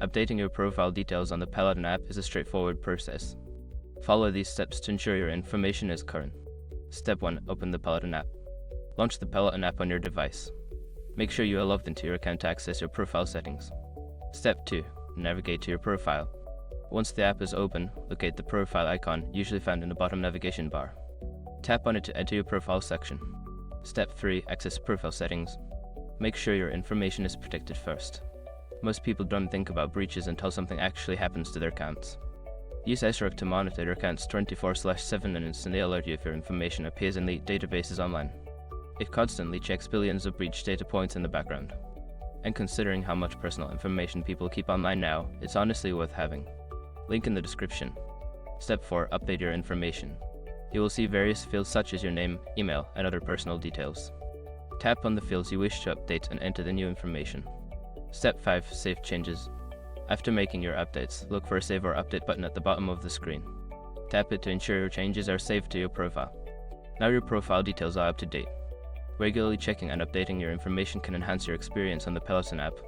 Updating your profile details on the Peloton app is a straightforward process. Follow these steps to ensure your information is current. Step 1. Open the Peloton app. Launch the Peloton app on your device. Make sure you are logged into your account to access your profile settings. Step 2. Navigate to your profile. Once the app is open, locate the profile icon, usually found in the bottom navigation bar. Tap on it to enter your profile section. Step 3. Access profile settings. Make sure your information is protected first. Most people don't think about breaches until something actually happens to their accounts. Use iSRock to monitor your accounts 24/7 and instantly alert you if your information appears in the databases online. It constantly checks billions of breach data points in the background. And considering how much personal information people keep online now, it's honestly worth having. Link in the description. Step 4. Update your information. You will see various fields such as your name, email, and other personal details. Tap on the fields you wish to update and enter the new information. Step 5. Save changes. After making your updates, look for a Save or Update button at the bottom of the screen. Tap it to ensure your changes are saved to your profile. Now your profile details are up to date. Regularly checking and updating your information can enhance your experience on the Peloton app.